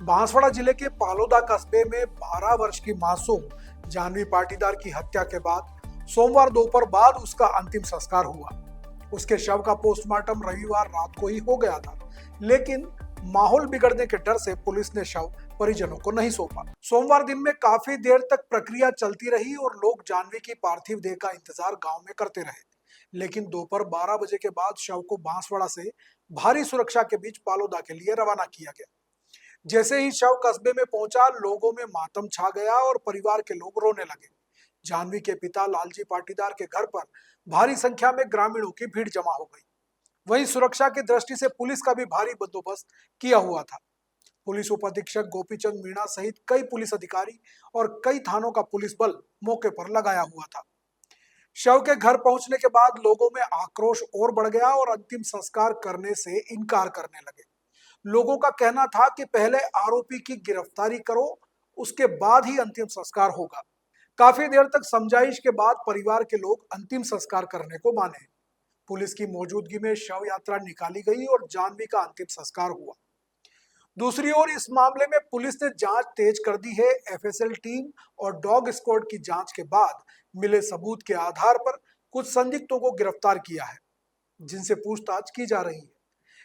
बांसवाड़ा जिले के पालोदा कस्बे में 12 वर्ष की मासूम जानवी पाटीदार की हत्या के बाद सोमवार दोपहर बाद उसका अंतिम संस्कार हुआ। उसके शव का पोस्टमार्टम रविवार रात को ही हो गया था, लेकिन माहौल बिगड़ने के डर से पुलिस ने शव परिजनों को नहीं सौंपा। सोमवार दिन में काफी देर तक प्रक्रिया चलती रही और लोग जानवी की पार्थिव देह का इंतजार गांव में करते रहे, लेकिन दोपहर 12 बजे के बाद शव को बांसवाड़ा से भारी सुरक्षा के बीच पालोदा के लिए रवाना किया गया। जैसे ही शव कस्बे में पहुंचा, लोगों में मातम छा गया और परिवार के लोग रोने लगे। जानवी के पिता लालजी पाटीदार के घर पर भारी संख्या में ग्रामीणों की भीड़ जमा हो गई। वहीं सुरक्षा की दृष्टि से पुलिस का भी भारी बंदोबस्त किया हुआ था। पुलिस उप अधीक्षक गोपीचंद मीणा सहित कई पुलिस अधिकारी और कई थानों का पुलिस बल मौके पर लगाया हुआ था। शव के घर पहुंचने के बाद लोगों में आक्रोश और बढ़ गया और अंतिम संस्कार करने से इनकार करने लगे। लोगों का कहना था कि पहले आरोपी की गिरफ्तारी करो, उसके बाद ही अंतिम संस्कार होगा। काफी देर तक समझाइश के बाद परिवार के लोग अंतिम संस्कार करने को माने। पुलिस की मौजूदगी में शव यात्रा निकाली गई और जानवी का अंतिम संस्कार हुआ। दूसरी ओर इस मामले में पुलिस ने जांच तेज कर दी है। एफएसएल टीम और डॉग स्क्वाड की जांच के बाद मिले सबूत के आधार पर कुछ संदिग्धों को गिरफ्तार किया है, जिनसे पूछताछ की जा रही है।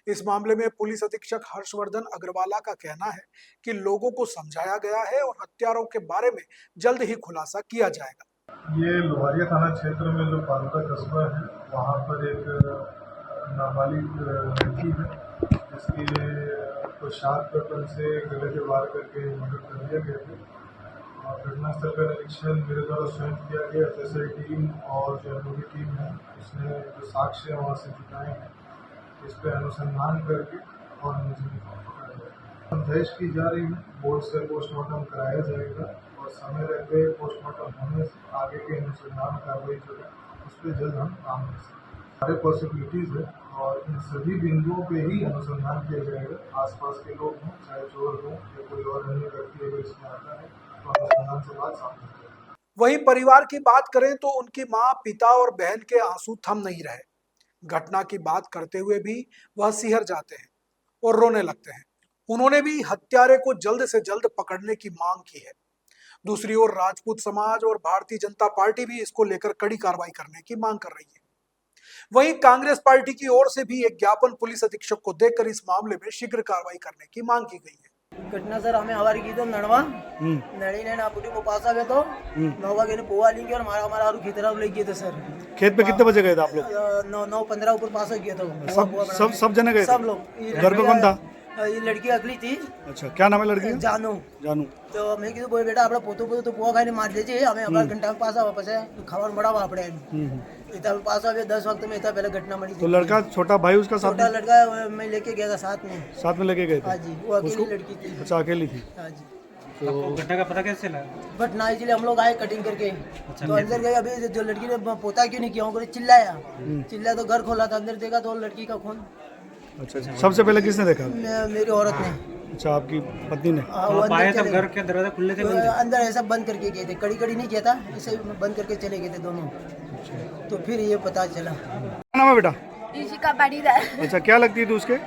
इस मामले में पुलिस अधीक्षक हर्षवर्धन अग्रवाला का कहना है कि लोगों को समझाया गया है और हत्यारों के बारे में जल्द ही खुलासा किया जाएगा। ये लोहारिया थाना क्षेत्र में जो पालोदा कस्बा है, वहाँ पर एक नाबालिग लड़की है जिसकी को शार्प वेपन से गले पे वार करके मर्डर कर दिया गया था। और घटनास्थल का निरीक्षण मेरे द्वारा स्वयं किया गया। एफएसएल टीम और जो एमओवी टीम है उसने जो साक्ष्य वहाँ से जुटाए हैं, इस पर अनुसंधान करके और समझाइश की जा रही है। बोर्ड से पोस्टमार्टम कराया जाएगा और समय रहते पोस्टमार्टम होने से आगे के अनुसंधान कार्रवाई जो है उस पर जल्द हम काम कर सकते हैं। सारे पॉसिबिलिटीज़ है और इन सभी बिंदुओं पे ही अनुसंधान किया जाएगा। आसपास के लोग हों, चाहे चोर हों या कोई और अन्य व्यक्ति अगर इसमें आता है तो अनुसंधान से बात सामने आएगी। वहीं परिवार की बात करें तो उनकी मां, पिता और बहन के आंसू थम नहीं रहे। घटना की बात करते हुए भी वह सिहर जाते हैं और रोने लगते हैं। उन्होंने भी हत्यारे को जल्द से जल्द पकड़ने की मांग की है। दूसरी ओर राजपूत समाज और भारतीय जनता पार्टी भी इसको लेकर कड़ी कार्रवाई करने की मांग कर रही है। वहीं कांग्रेस पार्टी की ओर से भी एक ज्ञापन पुलिस अधीक्षक को देकर इस मामले में शीघ्र कार्रवाई करने की मांग की गई है। घटना सर हमें हमारी की तो नड़वा नड़ी ने नापुटी को पासा गए तो नौवा के ने पोवा लेंगे और हमारा आरू खेत ले गए थे सर। खेत पे कितने बजे गए थे आप लोग? 9:15 ऊपर पास हो गया था। सब जने गए? सब लोग। घर पे कौन था? ये लड़की अगली थी। अच्छा, क्या नाम है लड़की? जानू। तो मैं कीधु बोले बेटा अपना पोतो तो पोवा खाई ने मार दे हमें अपना घंटा पास वापस है खबर बड़ा आपड़े इतना पास आ 10 वक्त में इतना पहले घटना मरी। तो लड़का छोटा भाई उसका साथ? छोटा लड़का मैं लेके गया था साथ में लेके गए थे। हाँ जी, वो अकेली लड़की थी। अच्छा, अकेली थी। हाँ जी। तो घटना का पता कैसे लगा? घटना इसलिए हम लोग आए कटिंग करके। अच्छा, तो अंदर गए, अभी जो लड़की ने पोता क्यों नहीं किया चिल्लाया तो घर खोला था, अंदर देखा तो लड़की का खून। अच्छा, सबसे पहले किसने देखा? मेरी औरत ने। अच्छा, आपकी पत्नी ने? तो घर के दरवाजा खुले थे? अंदर ऐसा बंद करके गए थे, कड़ी नहीं किया था, इसे बंद करके चले गए थे दोनों। तो फिर ये पता चला। क्या नाम है बेटा? ऋषिका पाटीदार। अच्छा, क्या लगती है तू उसके?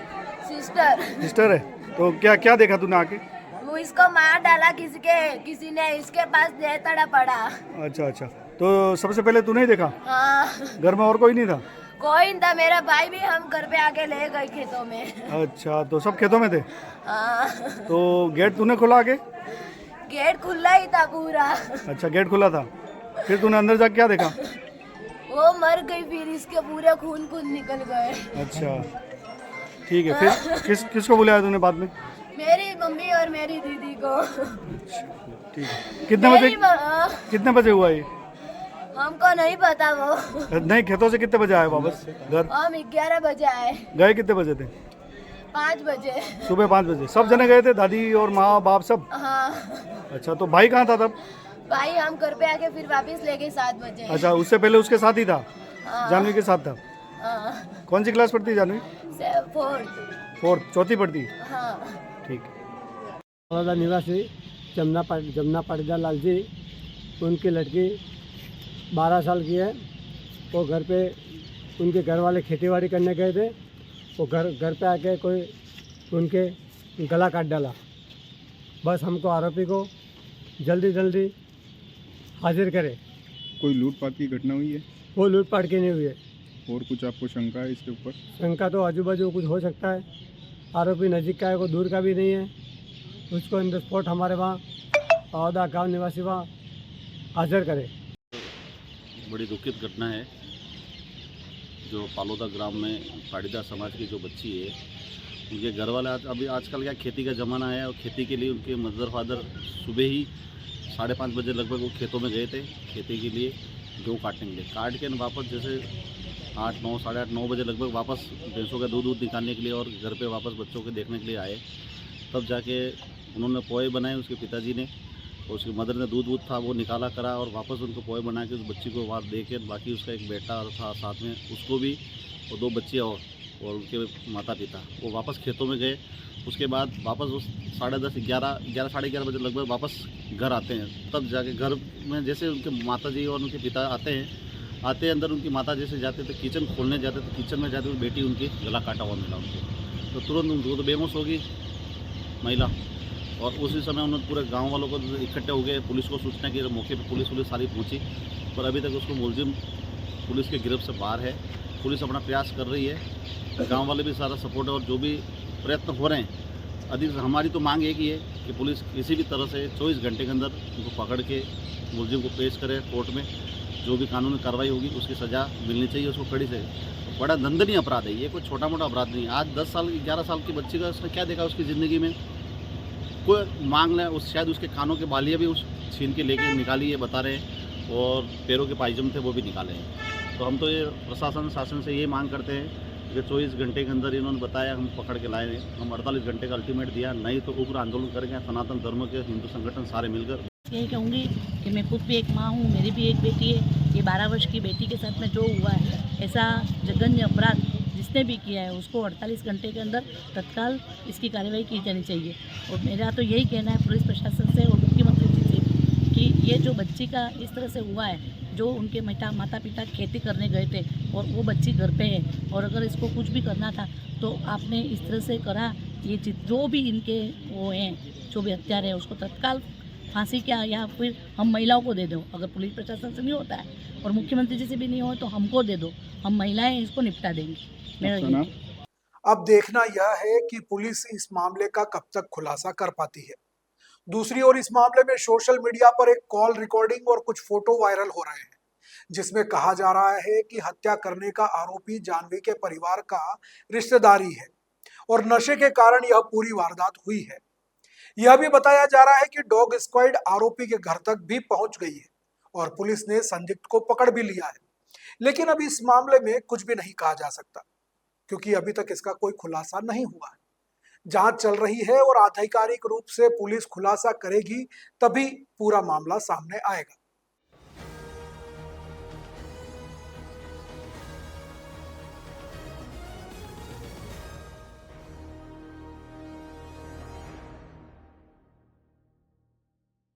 सिस्टर है। तो क्या देखा तूने आके? वो इसको मार डाला किसी ने इसके पास तड़ा पड़ा। अच्छा, तो सबसे पहले तूने ही देखा? हाँ। घर में और कोई नहीं था? कोई नहीं था, मेरा भाई भी हम घर पे आके ले गए खेतों में। अच्छा, तो सब खेतों में थे? हाँ। तो गेट तूने खोला आगे? गेट खुला ही था पूरा। अच्छा, गेट खुला था। फिर तूने अंदर जाके क्या देखा? वो मर गई, फिर इसके पूरे खून निकल गए। अच्छा, ठीक है। फिर किसको बुलाया तूने बाद में? मेरी मम्मी और मेरी दीदी को। ठीक है। कितने बजे हुआ ये? हमको नहीं पता वो। नहीं, खेतों से कितने बजे आए वापस घर? हम 11 बजे आए। गए कितने बजे थे? 5 बजे। सुबह 5 बजे। सब जने गए थे, दादी और माँ बाप सब? हाँ। अच्छा, तो भाई कहाँ था तब? भाई हम घर पे आके फिर वापस ले गए 7 बजे। अच्छा, उससे पहले उसके साथ ही था? हाँ। जानवी के साथ था? हाँ। कौन सी क्लास पढ़ती है जानवी? 4th। चौथी पढ़ती है? हाँ। ठीक है। पालोदा निवासी जमुना पाटीदार लालजी, उनकी लड़की 12 साल की है। वो घर पे उनके घर वाले खेतीबाड़ी करने गए थे। वो घर पे आके कोई उनके गला काट डाला। बस हमको आरोपी को जल्दी जल्दी हाजिर करे। कोई लूटपाट की घटना हुई है वो लूटपाट की नहीं हुई है। और कुछ आपको शंका है इसके ऊपर? शंका तो आजू बाजू कुछ हो सकता है। आरोपी नज़दीक का है, कोई दूर का भी नहीं है। उसको इन द स्पॉट हमारे वहाँ औदा गांव निवासी वहाँ हाजिर करे। बड़ी दुखित घटना है जो पालोदा ग्राम में पाटीदार समाज की जो बच्ची है, उनके घर वाले अभी आजकल क्या खेती का ज़माना है और खेती के लिए उनके मदर फादर सुबह ही 5:30 बजे लगभग वो खेतों में गए थे खेती के लिए गेहूँ काटने के लिए। काट के वापस जैसे 8, 9, 8:30, 9 बजे लगभग वापस भैंसों का दूध निकालने के लिए और घर पे वापस बच्चों को देखने के लिए आए। तब जाके उन्होंने पोहे बनाए उसके पिताजी ने, और उसकी मदर ने दूध था वो निकाला करा और वापस उनको पोहे बना के उस बच्ची को वहाँ दे के, बाकी उसका एक बेटा था साथ में, उसको भी, और 2 बच्चियाँ और उनके माता पिता वो वापस खेतों में गए। उसके बाद वापस उस 10:30, 11, साढ़े 11 बजे लगभग वापस घर आते हैं। तब जाके घर में जैसे उनके माता जी और उनके पिता आते हैं अंदर उनकी माता जैसे जाते थे किचन खोलने जाते थे, किचन में जाते हुए बेटी उनकी गला काटा हुआ मिला उनको। तो तुरंत उनको तो बेहोश हो गई महिला, और उसी समय उन्होंने पूरे गांव वालों को इकट्ठे हो गए, पुलिस को सूचना की। मौके पर पुलिस सारी पहुंची, पर अभी तक उसको मुलजिम पुलिस के गिरफ्त से बाहर है। पुलिस अपना प्रयास कर रही है, गांव वाले भी सारा सपोर्ट है और जो भी प्रयत्न हो रहे हैं। अधिक हमारी तो मांग एक ही है कि पुलिस किसी भी तरह से 24 घंटे के अंदर उनको पकड़ के मुलजिम को पेश करे कोर्ट में। जो भी कानूनी कार्रवाई होगी उसकी सज़ा मिलनी चाहिए उसको कड़ी से। बड़ा दंडनीय अपराध है ये, कोई छोटा मोटा अपराध नहीं है। आज 10 साल 11 साल की बच्ची का उसने क्या देखा उसकी ज़िंदगी में? कोई मांग लें, उस शायद उसके कानों के बालियाँ भी उस छीन के लेके निकाली है बता रहे हैं, और पैरों के पायजम थे वो भी निकाले हैं। तो हम तो ये प्रशासन शासन से ये मांग करते हैं कि 24 घंटे के अंदर इन्होंने बताया हम पकड़ के लाए हैं। हम 48 घंटे का अल्टीमेट दिया, नहीं तो उग्र आंदोलन करेंगे। सनातन धर्म के हिंदू संगठन सारे मिलकर। यही कहूँगी कि मैं खुद भी एक माँ हूँ, मेरी भी एक बेटी है। ये 12 वर्ष की बेटी के साथ में जो हुआ है, ऐसा जघन्य अपराध जिसने भी किया है उसको 48 घंटे के अंदर तत्काल इसकी कार्रवाई की जानी चाहिए। और मेरा तो यही कहना है पुलिस प्रशासन से और मुख्यमंत्री जी से कि ये जो बच्ची का इस तरह से हुआ है, जो उनके माता पिता खेती करने गए थे और वो बच्ची घर पे है, और अगर इसको कुछ भी करना था तो आपने इस तरह से करा। ये जो भी इनके वो हैं, जो भी हत्यार है, उसको तत्काल फांसी क्या या फिर हम महिलाओं को दे दो। अगर पुलिस प्रशासन से नहीं होता है और मुख्यमंत्री जी से भी नहीं हो तो हमको दे दो, हम महिलाएं इसको निपटा देंगे। मेरा ये अब देखना यह है कि पुलिस इस मामले का कब तक खुलासा कर पाती है। दूसरी ओर इस मामले में सोशल मीडिया पर एक कॉल रिकॉर्डिंग और कुछ फोटो वायरल हो रहे हैं, जिसमें कहा जा रहा है कि हत्या करने का आरोपी जाह्नवी के परिवार का रिश्तेदारी है और नशे के कारण यह पूरी वारदात हुई है। यह भी बताया जा रहा है कि डॉग स्क्वाड आरोपी के घर तक भी पहुंच गई है और पुलिस ने संदिग्ध को पकड़ भी लिया है। लेकिन अभी इस मामले में कुछ भी नहीं कहा जा सकता, क्योंकि अभी तक इसका कोई खुलासा नहीं हुआ है। जांच चल रही है और आधिकारिक रूप से पुलिस खुलासा करेगी तभी पूरा मामला सामने आएगा।